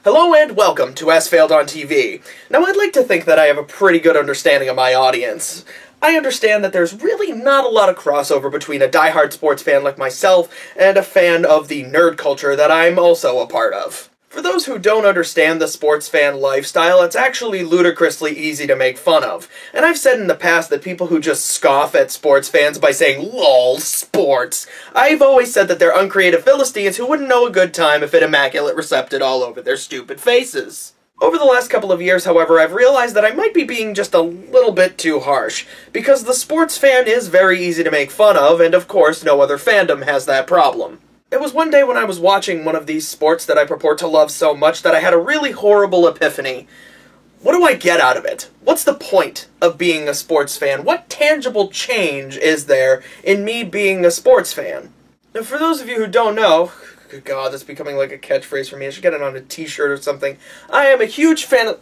Hello and welcome to As Failed on TV. Now I'd like to think that I have a pretty good understanding of my audience. I understand that there's really not a lot of crossover between a diehard sports fan like myself and a fan of the nerd culture that I'm also a part of. For those who don't understand the sports fan lifestyle, it's actually ludicrously easy to make fun of. And I've said in the past that people who just scoff at sports fans by saying, "LOL, sports," I've always said that they're uncreative Philistines who wouldn't know a good time if it immaculate recepted all over their stupid faces. Over the last couple of years, however, I've realized that I might be being just a little bit too harsh, because the sports fan is very easy to make fun of, and of course no other fandom has that problem. It was one day when I was watching one of these sports that I purport to love so much that I had a really horrible epiphany. What do I get out of it? What's the point of being a sports fan? What tangible change is there in me being a sports fan? Now, for those of you who don't know, good God, that's becoming like a catchphrase for me. I should get it on a t-shirt or something. I am a huge fan of...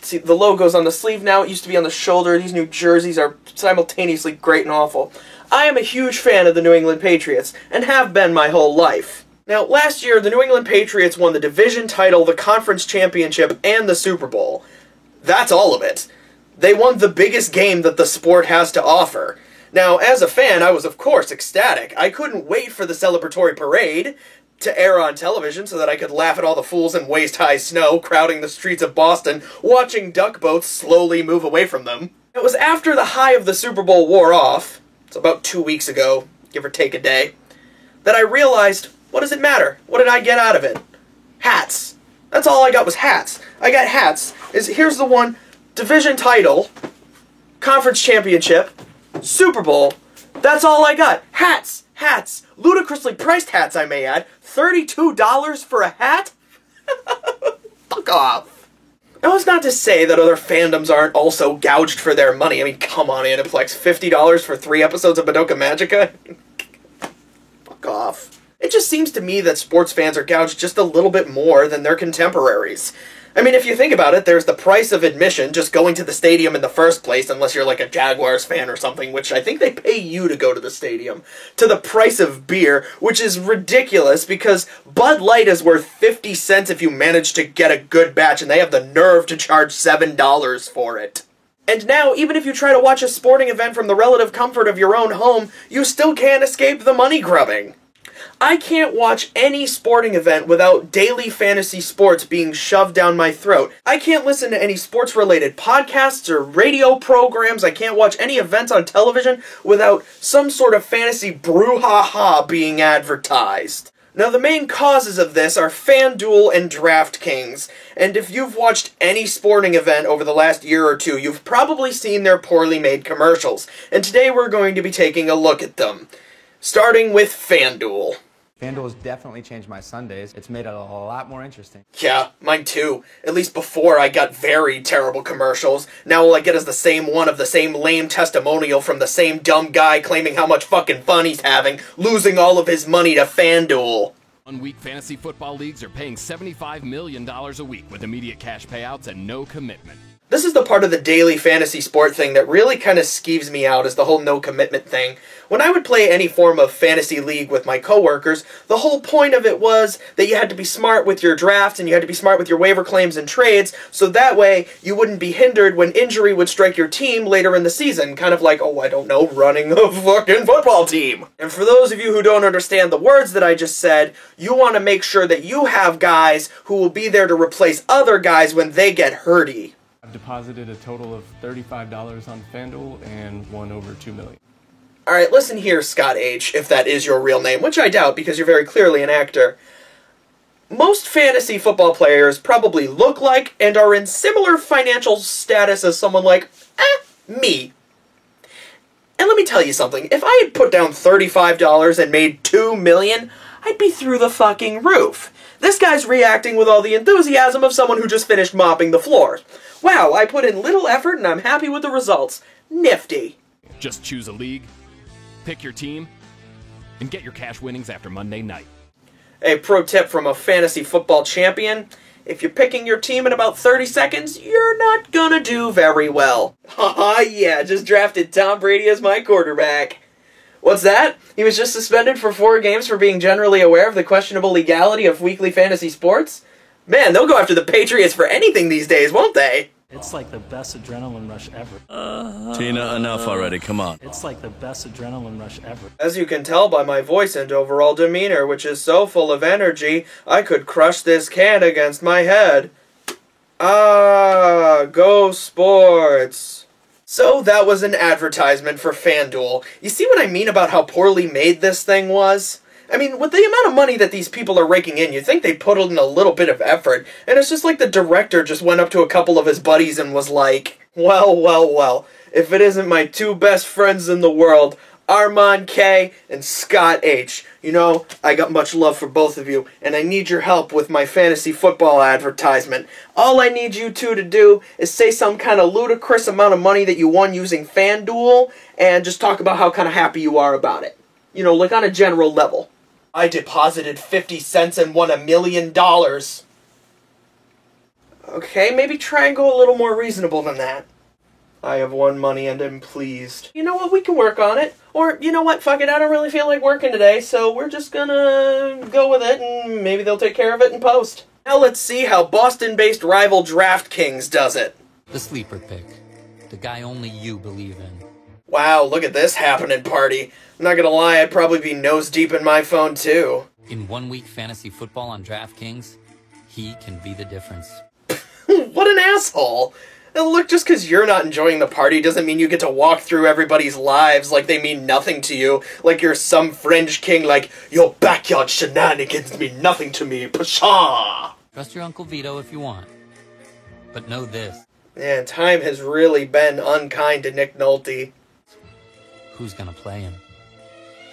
See, the logo's on the sleeve now. It used to be on the shoulder. These new jerseys are simultaneously great and awful. I am a huge fan of the New England Patriots, and have been my whole life. Now, last year, the New England Patriots won the division title, the conference championship, and the Super Bowl. That's all of it. They won the biggest game that the sport has to offer. Now, as a fan, I was of course ecstatic. I couldn't wait for the celebratory parade to air on television so that I could laugh at all the fools in waist-high snow crowding the streets of Boston, watching duck boats slowly move away from them. It was after the high of the Super Bowl wore off, it's about 2 weeks ago, give or take a day, that I realized, what does it matter? What did I get out of it? Hats. That's all I got was hats. I got hats. Here's the one, division title, conference championship, Super Bowl. That's all I got. Hats. Hats. Ludicrously priced hats, I may add. $32 for a hat? Fuck off. Now, it's not to say that other fandoms aren't also gouged for their money. I mean, come on, Aniplex. $50 for 3 episodes of Madoka Magica? Fuck off. It just seems to me that sports fans are gouged just a little bit more than their contemporaries. I mean, if you think about it, there's the price of admission, just going to the stadium in the first place, unless you're like a Jaguars fan or something, which I think they pay you to go to the stadium, to the price of beer, which is ridiculous because Bud Light is worth 50 cents if you manage to get a good batch, and they have the nerve to charge $7 for it. And now, even if you try to watch a sporting event from the relative comfort of your own home, you still can't escape the money grubbing. I can't watch any sporting event without daily fantasy sports being shoved down my throat. I can't listen to any sports-related podcasts or radio programs. I can't watch any events on television without some sort of fantasy brouhaha being advertised. Now, the main causes of this are FanDuel and DraftKings, and if you've watched any sporting event over the last year or two, you've probably seen their poorly made commercials, and today we're going to be taking a look at them. Starting with FanDuel. FanDuel has definitely changed my Sundays. It's made it a lot more interesting. Yeah, mine too. At least before I got very terrible commercials. Now all I get is the same one of the same lame testimonial from the same dumb guy claiming how much fucking fun he's having, losing all of his money to FanDuel. One-week fantasy football leagues are paying $75 million a week with immediate cash payouts and no commitment. This is the part of the daily fantasy sport thing that really kind of skeeves me out, is the whole no commitment thing. When I would play any form of fantasy league with my coworkers, the whole point of it was that you had to be smart with your drafts and you had to be smart with your waiver claims and trades, so that way you wouldn't be hindered when injury would strike your team later in the season, kind of like, oh, I don't know, running a fucking football team. And for those of you who don't understand the words that I just said, you want to make sure that you have guys who will be there to replace other guys when they get hurty. I've deposited a total of $35 on FanDuel and won over $2 million. Alright, listen here, Scott H., if that is your real name, which I doubt because you're very clearly an actor. Most fantasy football players probably look like and are in similar financial status as someone like, me. And let me tell you something, if I had put down $35 and made $2 million, I'd be through the fucking roof. This guy's reacting with all the enthusiasm of someone who just finished mopping the floor. Wow, I put in little effort and I'm happy with the results. Nifty. Just choose a league, pick your team, and get your cash winnings after Monday night. A pro tip from a fantasy football champion: if you're picking your team in about 30 seconds, you're not gonna do very well. Haha, yeah, just drafted Tom Brady as my quarterback. What's that? He was just suspended for 4 games for being generally aware of the questionable legality of weekly fantasy sports? Man, they'll go after the Patriots for anything these days, won't they? It's like the best adrenaline rush ever. Tina, enough already, come on. It's like the best adrenaline rush ever. As you can tell by my voice and overall demeanor, which is so full of energy, I could crush this can against my head. Ah, go sports. So that was an advertisement for FanDuel. You see what I mean about how poorly made this thing was? I mean, with the amount of money that these people are raking in, you'd think they put in a little bit of effort, and it's just like the director just went up to a couple of his buddies and was like, well, if it isn't my two best friends in the world, Armand K. and Scott H. You know, I got much love for both of you, and I need your help with my fantasy football advertisement. All I need you two to do is say some kind of ludicrous amount of money that you won using FanDuel, and just talk about how kind of happy you are about it. You know, like on a general level. I deposited 50 cents and won $1 million. Okay, maybe try and go a little more reasonable than that. I have won money and am pleased. You know what, we can work on it. Or, you know what, fuck it, I don't really feel like working today, so we're just gonna go with it, and maybe they'll take care of it in post. Now let's see how Boston-based rival DraftKings does it. The sleeper pick. The guy only you believe in. Wow, look at this happening party. I'm not gonna lie, I'd probably be nose deep in my phone too. In 1 week fantasy football on DraftKings, he can be the difference. What an asshole! And look, just because you're not enjoying the party doesn't mean you get to walk through everybody's lives like they mean nothing to you, like you're some fringe king, like, your backyard shenanigans mean nothing to me, pshaw! Trust your Uncle Vito if you want. But know this. Man, time has really been unkind to Nick Nolte. Who's gonna play him?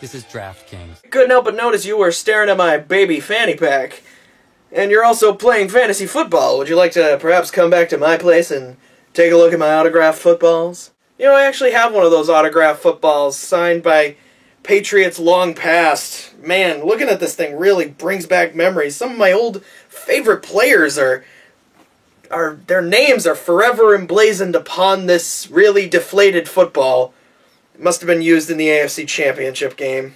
This is DraftKings. Couldn't help but notice you were staring at my baby fanny pack. And you're also playing fantasy football. Would you like to perhaps come back to my place and take a look at my autographed footballs? You know, I actually have one of those autographed footballs signed by Patriots long past. Man, looking at this thing really brings back memories. Some of my old favorite players their names are forever emblazoned upon this really deflated football. It must have been used in the AFC Championship game.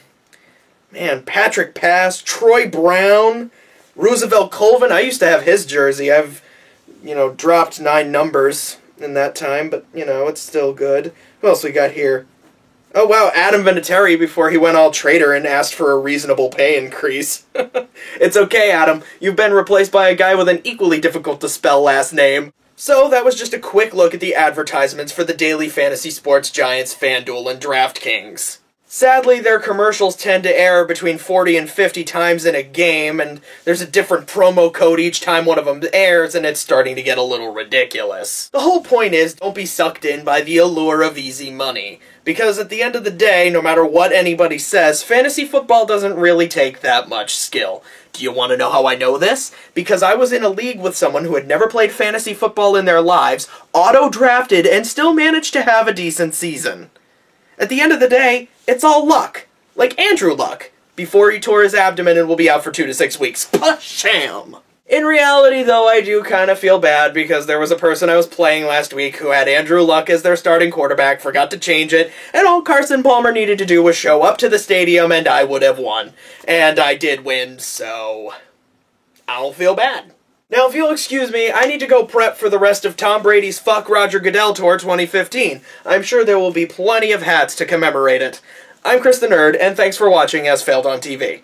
Man, Patrick Pass, Troy Brown, Roosevelt Colvin. I used to have his jersey. I've, dropped 9 numbers in that time, but, it's still good. Who else we got here? Oh, wow, Adam Vinatieri before he went all traitor and asked for a reasonable pay increase. It's okay, Adam. You've been replaced by a guy with an equally difficult-to-spell last name. So that was just a quick look at the advertisements for the daily fantasy sports giants FanDuel and DraftKings. Sadly, their commercials tend to air between 40 and 50 times in a game, and there's a different promo code each time one of them airs, and it's starting to get a little ridiculous. The whole point is, don't be sucked in by the allure of easy money. Because at the end of the day, no matter what anybody says, fantasy football doesn't really take that much skill. Do you want to know how I know this? Because I was in a league with someone who had never played fantasy football in their lives, auto-drafted, and still managed to have a decent season. At the end of the day, it's all luck. Like Andrew Luck, before he tore his abdomen and will be out for 2 to 6 weeks. Pasham! In reality, though, I do kind of feel bad because there was a person I was playing last week who had Andrew Luck as their starting quarterback, forgot to change it, and all Carson Palmer needed to do was show up to the stadium and I would have won. And I did win, so I don't feel bad. Now, if you'll excuse me, I need to go prep for the rest of Tom Brady's Fuck Roger Goodell Tour 2015. I'm sure there will be plenty of hats to commemorate it. I'm Chris the Nerd, and thanks for watching As Failed on TV.